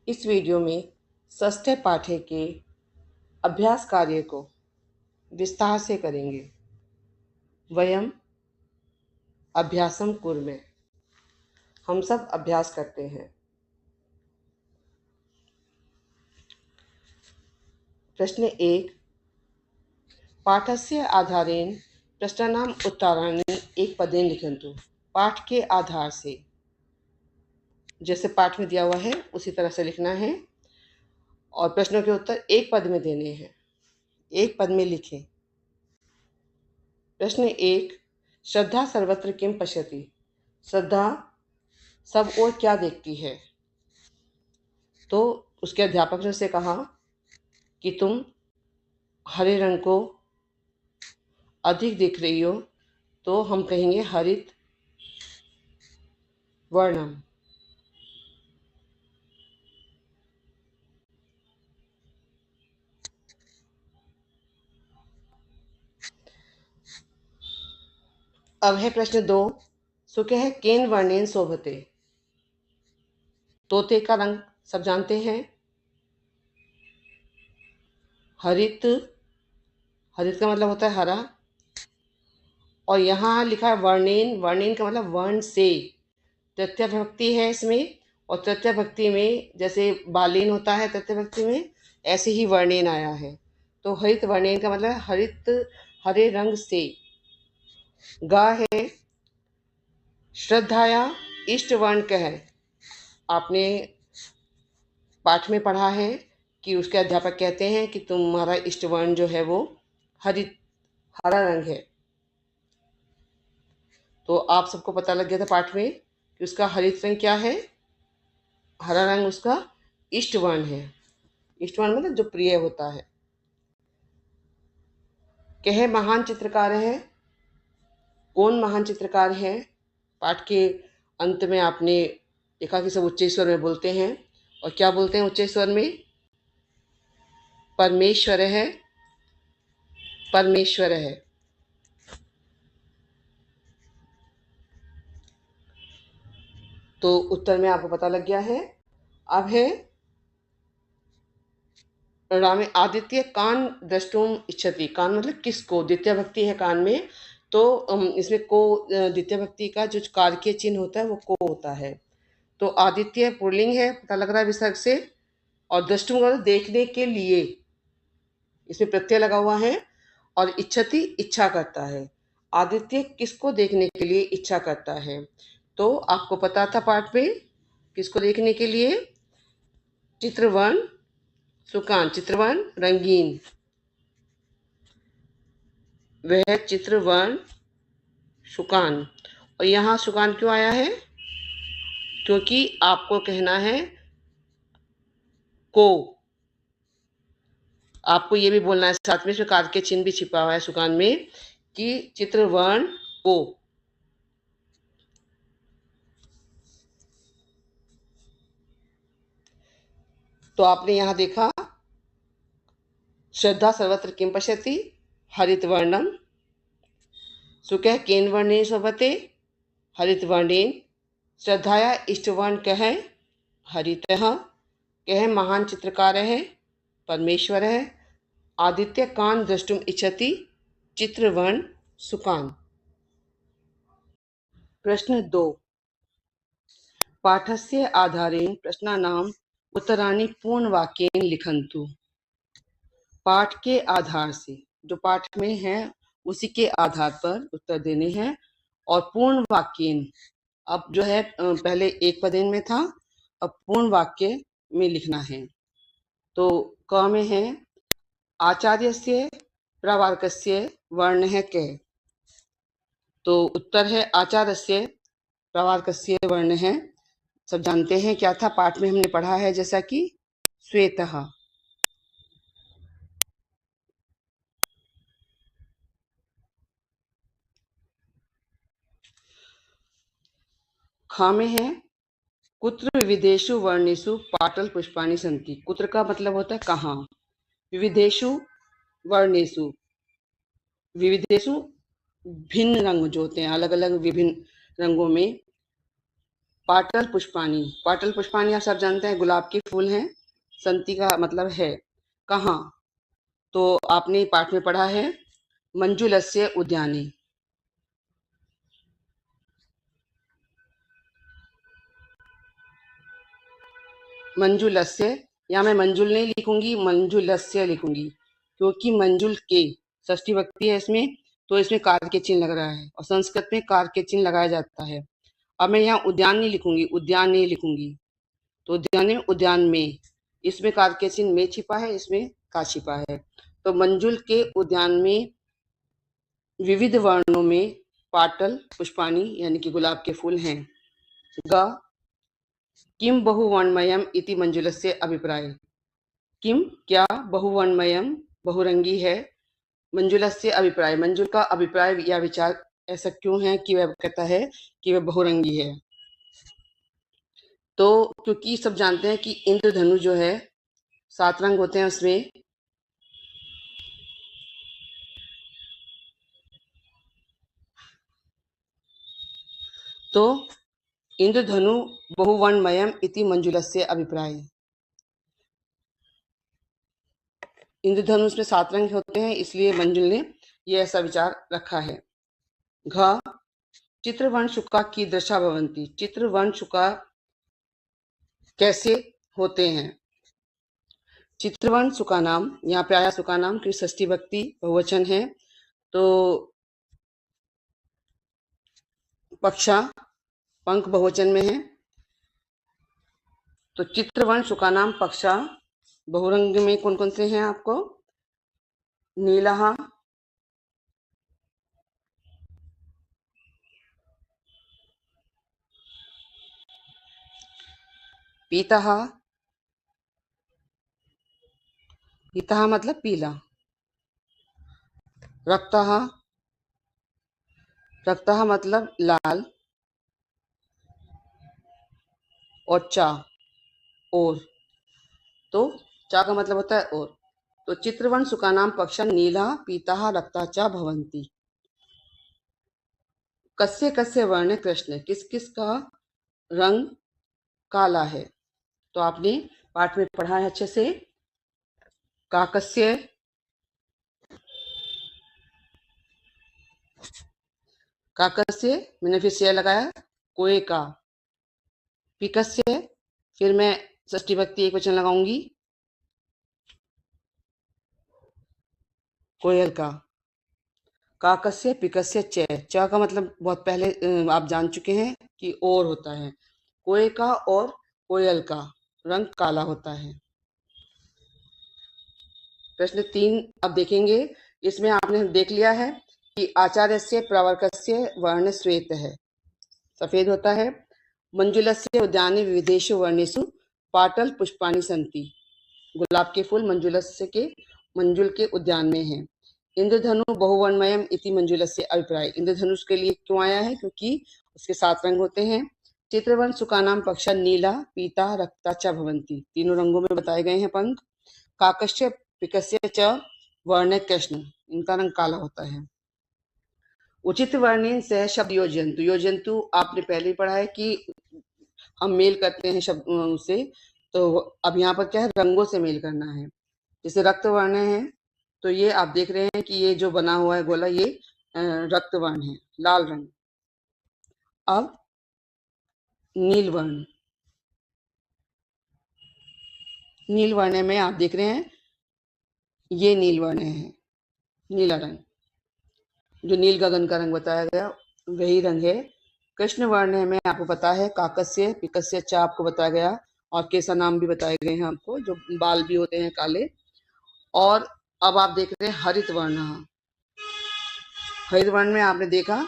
इस वीडियो में षष्ठ पाठ्य के अभ्यास कार्य को विस्तार से करेंगे। वयम अभ्यासम कुर्मे, हम सब अभ्यास करते हैं। प्रश्न 1, पाठस्य आधारेण प्रश्नानाम उत्तराणि एक पदेन लिखन्तु। पाठ के आधार से, जैसे पाठ में दिया हुआ है उसी तरह से लिखना है और प्रश्नों के उत्तर एक पद में देने हैं। एक पद में लिखें। प्रश्न 1, श्रद्धा सर्वत्र किम पश्यति। श्रद्धा सब ओर क्या देखती है। तो उसके अध्यापक ने उसे कहा कि तुम हरे रंग को अधिक देख रही हो, तो हम कहेंगे हरित वर्णम। अब है प्रश्न 2, सुकह केन वर्णेन शोभते। तोते का रंग सब जानते हैं, हरित। हरित का मतलब होता है हरा, और यहाँ लिखा है वर्णेन। वर्णेन का मतलब वर्ण से, तृतीया विभक्ति है इसमें, और तृतीया विभक्ति में जैसे बालीन होता है तृतीया विभक्ति में, ऐसे ही वर्णेन आया है। तो हरित वर्णेन का मतलब हरित, हरे रंग से। गा है श्रद्धाया इष्ट वर्ण कह। आपने पाठ में पढ़ा है कि उसके अध्यापक कहते हैं कि तुम्हारा इष्ट वर्ण जो है वो हरित, हरा रंग है। तो आप सबको पता लग गया था पाठ में कि उसका हरित रंग क्या है, हरा रंग उसका इष्ट वर्ण है। इष्ट वर्ण मतलब जो प्रिय होता है। कह महान चित्रकार है। कौन महान चित्रकार है। पाठ के अंत में आपने देखा कि सब उच्च स्वर में बोलते हैं, और क्या बोलते हैं उच्च स्वर में, परमेश्वर है, परमेश्वर है। तो उत्तर में आपको पता लग गया है। अब है रामे आदित्य कान द्रष्टुम इच्छति। कान मतलब किसको, द्वितीय भक्ति है कान में, तो इसमें को द्वितीय भक्ति का जो कारकीय चिन्ह होता है वो को होता है। तो आदित्य पुल्लिंग है, पता लग रहा है विसर्ग से, और द्रष्टुम का मतलब देखने के लिए, इसमें प्रत्यय लगा हुआ है, और इच्छति इच्छा करता है। आदित्य किसको देखने के लिए इच्छा करता है। तो आपको पता था पाठ में किसको देखने के लिए, चित्रवर्ण सुकान, चित्रवर्ण रंगीन, वह चित्रवर्ण सुकान। और यहाँ सुकान क्यों आया है, क्योंकि आपको कहना है को, आपको ये भी बोलना है साथ में, इसमें कार के चिन्ह भी छिपा हुआ है सुकान में, कि चित्रवर्ण को। तो आपने यहाँ देखा श्रद्धा सर्वत्र किम पश्यति, हरित वर्णम। सुकह केन वर्णेन शोभते, हरित वर्णेन। श्रद्धाया इष्टवर्ण कह, हरितः। कह महान चित्रकार है, परमेश्वर है। आदित्य कान द्रष्टुम इच्छति, चित्रवर्ण सुकान। प्रश्न 2, पाठस्य आधारेण प्रश्नानाम उत्तराणि पूर्णवाक्येन लिखन्तु। पाठ के आधार से, जो पाठ में है उसी के आधार पर उत्तर देने हैं, और पूर्ण वाक्येन, अब जो है पहले एक पदेन में था, अब पूर्ण वाक्य में लिखना है। तो क में है आचार्यस्य प्रवारकस्य वर्ण है क। तो उत्तर है आचार्यस्य प्रवारकस्य वर्ण है। सब जानते हैं क्या था, पाठ में हमने पढ़ा है, जैसा कि श्वेतः। ख में है कुत्र विविधेषु वर्णेषु पाटल पुष्पाणि सन्ति। कुत्र का मतलब होता है कहाँ, विविधेषु वर्णेषु, विविधेषु भिन्न रंग जो होते हैं, अलग अलग विभिन्न रंगों में, पाटल पुष्पाणी, पाटल पुष्पाणी आप सब जानते हैं गुलाब के फूल हैं। संति का मतलब है कहाँ, तो आपने पाठ में पढ़ा है मंजुलस्य उद्याने। मंजुलस्य, यहाँ मैं मंजुल नहीं लिखूंगी, मंजुलस्य लिखूंगी, क्योंकि मंजुल के षष्ठी विभक्ति है इसमें, तो इसमें कार के चिन्ह लग रहा है और संस्कृत में कार के चिन्ह लगाया जाता है। अब मैं यहाँ उद्यान नहीं लिखूंगी, उद्यान नहीं लिखूंगी, तो उद्यान उद्यान में, इसमें कार के चिन्ह में छिपा है, इसमें का छिपा है। तो मंजुल के उद्यान में विविध वर्णों में पाटल पुष्पाणी यानी कि गुलाब के फूल हैं। ग किम बहुवर्णमयम इति मंजुलस्य अभिप्राय, किम क्या बहुवर्णमयम बहुरंगी है, मंजुलस्य अभिप्राय मंजुल का अभिप्राय या विचार ऐसा क्यों है कि वह कहता है कि वह बहुरंगी है। तो क्योंकि सब जानते हैं कि इंद्रधनु जो है 7 रंग होते हैं उसमें, तो इंद्रधनु बहुवर्णमयम इति मंजुलस्य अभिप्राय, इंद्रधनुष में 7 रंग होते हैं इसलिए मंजुल ने ये ऐसा विचार रखा है। घ चित्रवर्ण शुका की दशा भवंती, चित्रवर्ण शुका कैसे होते हैं। चित्रवर्ण सुका नाम, यहाँ पे आया सुका नाम की षष्ठी विभक्ति बहुवचन है, तो पक्षा पंख बहुवचन में है, तो चित्रवर्ण सुका नाम पक्षा बहुरंग में कौन कौन से हैं आपको, नीला, पीता, पीता मतलब पीला, रक्ता, रक्ता मतलब लाल, और चा और, तो चा का मतलब होता है और, तो चित्रवर्ण सुकानाम पक्षा नीला पीता रक्ता चा भवंती। कस्य कस्य वर्ण कृष्ण, किस किस का रंग काला है, तो आपने पाठ में पढ़ा है अच्छे से। काकस्य, काकस्य मैंने फिर से लगाया, कोए का, पिकस्य फिर मैं षष्ठी विभक्ति एक वचन लगाऊंगी, कोयल का, काकस्य पिकस्य च, च का मतलब बहुत पहले आप जान चुके हैं कि और होता है, कोए का और कोयल का रंग काला होता है। प्रश्न 3 अब देखेंगे, इसमें आपने देख लिया है कि आचार्य से प्रवर्कस्य वर्ण श्वेत है, सफेद होता है। मंजुलस्य उद्याने विविधेषु वर्णेषु पाटल पुष्पाणि सन्ति, गुलाब के फूल मंजुलस्य के मंजुल के उद्यान में हैं। इंद्रधनु बहुवर्णमयम इति मंजुलस्य अभिप्राय, इंद्रधनुष के लिए क्यों आया है, क्योंकि उसके 7 रंग होते हैं। चित्रवर्ण सुकानाम पक्षा नीला पीता रक्ता च भवंती, तीनों रंगों में बताए गए हैं पंख। काकस्य पिकस्य च वर्ण कृष्ण, इनका रंग काला होता है। उचित वर्णेन से शब्द योजंतु, योजंतु आपने पहले ही पढ़ा है कि हम मेल करते हैं शब्द से, तो अब यहाँ पर क्या है, रंगों से मेल करना है। जैसे रक्त वर्ण है, तो ये आप देख रहे हैं कि ये जो बना हुआ है गोला, ये रक्त वर्ण है, लाल रंग। अब नील वर्ण, नील वर्ण में आप देख रहे हैं ये नील वर्ण है, नीला रंग, जो नील गगन का रंग बताया गया वही रंग है। कृष्ण वर्ण में आपको पता है काकस्य पिकस्य च आपको बताया गया, और केसा नाम भी बताए गए हैं आपको, जो बाल भी होते हैं काले। और अब आप देख रहे हैं हरित वर्ण, हरित वर्ण में आपने देखा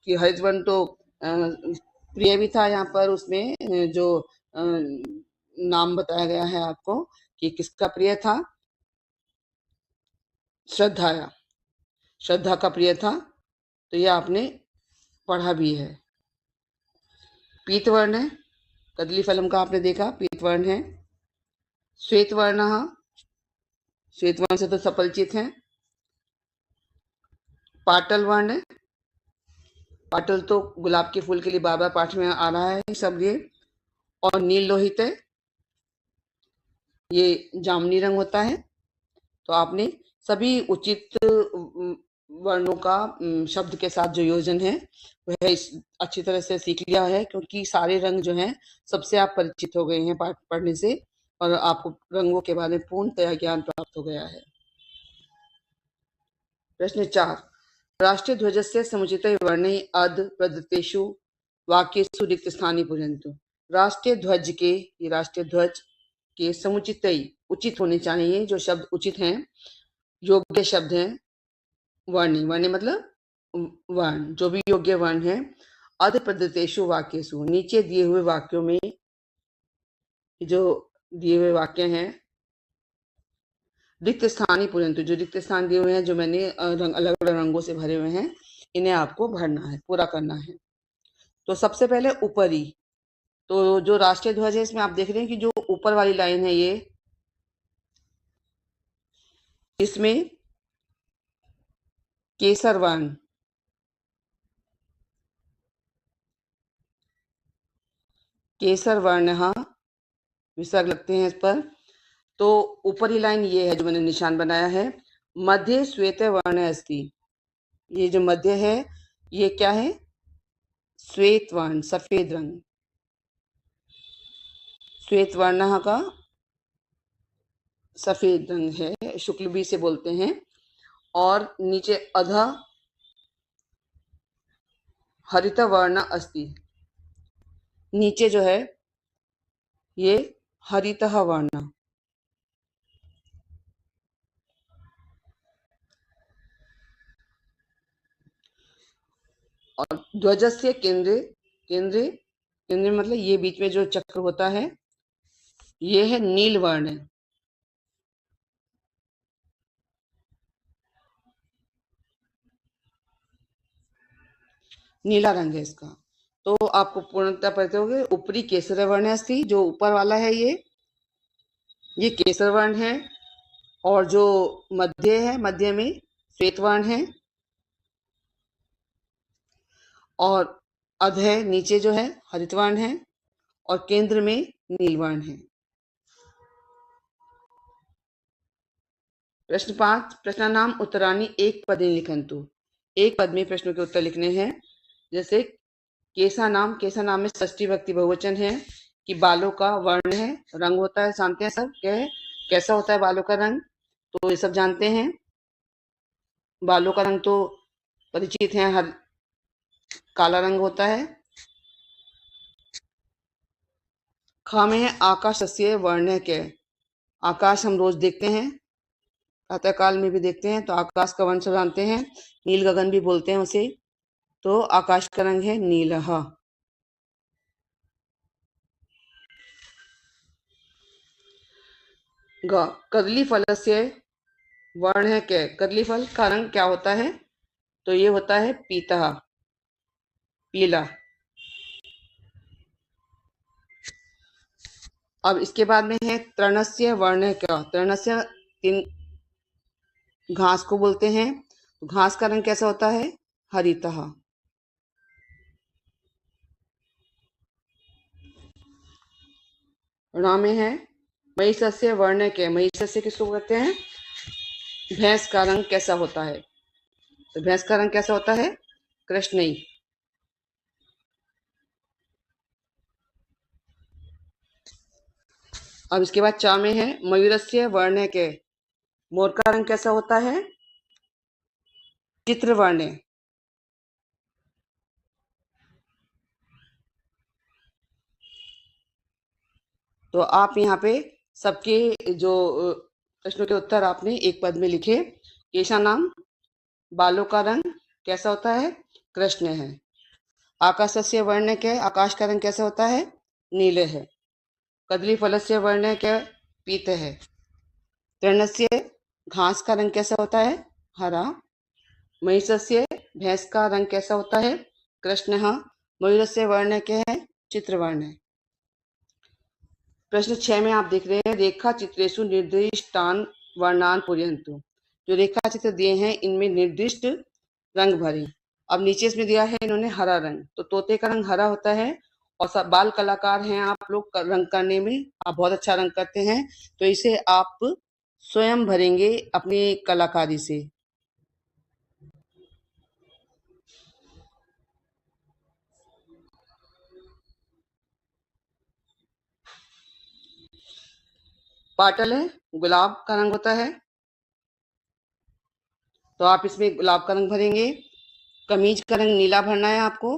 कि हरित वर्ण तो प्रिय भी था, यहाँ पर उसमें जो नाम बताया गया है आपको कि किसका प्रिय था, श्रद्धाया, श्रद्धा का प्रिय था, तो ये आपने पढ़ा भी है। पीत वर्ण है, कदली फलम का आपने देखा, पीत वर्ण है। श्वेत वर्ण, श्वेत वर्ण से तो सब परिचित हैं। पाटल वर्ण, पाटल तो गुलाब के फूल के लिए बार बार पाठ में आ रहा है सब ये। और नील लोहित है, ये जामुनी रंग होता है। तो आपने सभी उचित वर्णों का शब्द के साथ जो योजन है वह अच्छी तरह से सीख लिया है, क्योंकि सारे रंग जो हैं सबसे आप परिचित हो गए हैं पाठ पढ़ने से, और आपको रंगों के बारे में पूर्णतया ज्ञान प्राप्त हो गया है। प्रश्न 4, राष्ट्रीय ध्वजस्य समुचितै वर्णैः अध प्रदत्तेषु वाक्येषु रिक्तस्थानि पूरयन्तु। राष्ट्रीय ध्वज के, ये राष्ट्रीय ध्वज के समुचितै उचित होने चाहिए, जो शब्द उचित हैं, योग्य शब्द हैं, वर्णी, वर्णी मतलब वर्ण, जो भी योग्य वर्ण है, अध प्रदत्तेषु वाक्येषु, नीचे दिए हुए वाक्यों में, जो दिए हुए वाक्य हैं, रिक्त स्थानी पूरयन्तु, जो रिक्त स्थान दिए हुए हैं, जो मैंने अलग अलग रंगों से भरे हुए हैं, इन्हें आपको भरना है, पूरा करना है। तो सबसे पहले ऊपरी, तो जो राष्ट्रीय ध्वज है इसमें आप देख रहे हैं कि जो ऊपर वाली लाइन है ये, इसमें केसर वर्ण, केसर वर्ण, हाँ विसर्ग लगते हैं इस पर। तो ऊपरी लाइन ये है जो मैंने निशान बनाया है। मध्य श्वेत वर्ण अस्ति, ये जो मध्य है ये क्या है, श्वेत वर्ण, सफेद रंग, श्वेत वर्ण का सफेद रंग है, शुक्ल भी से बोलते हैं। और नीचे अधा हरित वर्ण अस्ति, नीचे जो है ये हरित वर्ण। और ध्वजस्य केंद्रे, केंद्रे, केंद्र मतलब ये बीच में जो चक्र होता है ये है नील वर्ण, नीला रंग है इसका। तो आपको पूर्णतः पढ़ते होंगे, ऊपरी केसर वर्ण अस्ति, जो ऊपर वाला है ये केसर वर्ण है। और जो मध्य है, मध्य में श्वेत वर्ण है। और अध है, नीचे जो है हरित वर्ण है। और केंद्र में नील वर्ण है। प्रश्न 5, प्रश्नानाम उत्तराणि एक पदे लिखन्तु। एक पद में प्रश्नों के उत्तर लिखने हैं। जैसे केसा नाम, केसा नाम में षष्ठी विभक्ति बहुवचन है कि बालों का वर्ण है, रंग होता है, जानते हैं सब क्या है, कैसा होता है बालों का रंग, तो ये सब जानते हैं। बालों का रंग तो परिचित है, हर काला रंग होता है। ख में है आकाशस्य वर्ण के, आकाश हम रोज देखते हैं, प्रातःकाल में भी देखते हैं, तो आकाश का वर्ण सब जानते हैं, नील गगन भी बोलते हैं उसे, तो आकाश का रंग है नीलः। ग कदली फलस्य वर्ण है क्या, कदली फल का रंग क्या होता है, तो ये होता है पीता, पीला। अब इसके बाद में है तृणस्य वर्ण है क्या, तृणस्य तीन घास को बोलते हैं, तो घास का रंग कैसा होता है, हरितः। ण में है महिषस्य वर्ण के, महिषस्य किसको कहते हैं, भैंस का रंग कैसा होता है, तो भैंस का रंग कैसा होता है, कृष्णई। अब इसके बाद चा में है मयूरस्य वर्ण के, मोर का रंग कैसा होता है, चित्रवर्ण। तो आप यहाँ पे सबके जो प्रश्नों के उत्तर आपने एक पद में लिखे। केशा नाम, बालों का रंग कैसा होता है, कृष्ण है। आकाशस्य वर्ण के, आकाश का रंग कैसा होता है, नीले है। कदली फलस्य वर्ण के, पीत है। तृणस्य घास का रंग कैसा होता है, हरा। महिषस्य भैंस का रंग कैसा होता है, कृष्ण। मयूरस्य वर्ण के है, चित्रवर्ण है। प्रश्न 6 में आप देख रहे हैं रेखा चित्रेषु निर्दिष्टान वर्णान पूरयन्तु। जो रेखा चित्र दिए हैं इनमें निर्दिष्ट रंग भरें। अब नीचे इसमें दिया है इन्होंने हरा रंग, तो तोते का रंग हरा होता है और सब बाल कलाकार हैं आप लोग रंग करने में, आप बहुत अच्छा रंग करते हैं, तो इसे आप स्वयं भरेंगे अपनी कलाकारी से। पाटल है, गुलाब का रंग होता है, तो आप इसमें गुलाब का रंग भरेंगे। कमीज का रंग नीला भरना है आपको,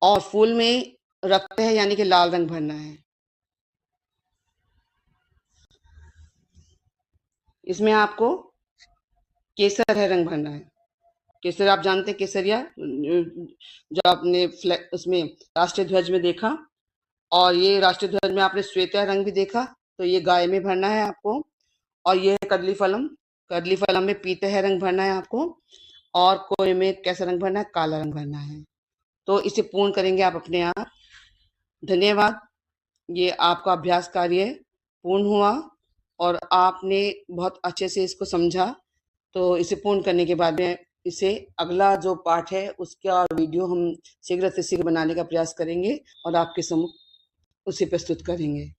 और फूल में रक्त है यानी कि लाल रंग भरना है। इसमें आपको केसर है रंग भरना है। केसर आप जानते हैं, केसरिया जो आपने उसमें राष्ट्रीय ध्वज में देखा, और ये राष्ट्रीय ध्वज में आपने श्वेत रंग भी देखा, तो ये गाय में भरना है आपको। और ये है कदली फलम, कदली फलम में पीते है रंग भरना है आपको, और कोई में कैसा रंग भरना है, काला रंग भरना है। तो इसे पूर्ण करेंगे आप अपने आप। धन्यवाद, ये आपका अभ्यास कार्य पूर्ण हुआ और आपने बहुत अच्छे से इसको समझा। तो इसे पूर्ण करने के बाद में इसे अगला जो पाठ है उसका वीडियो हम शीघ्र से शीघ्र बनाने का प्रयास करेंगे और आपके सम्मुख उसे प्रस्तुत करेंगे।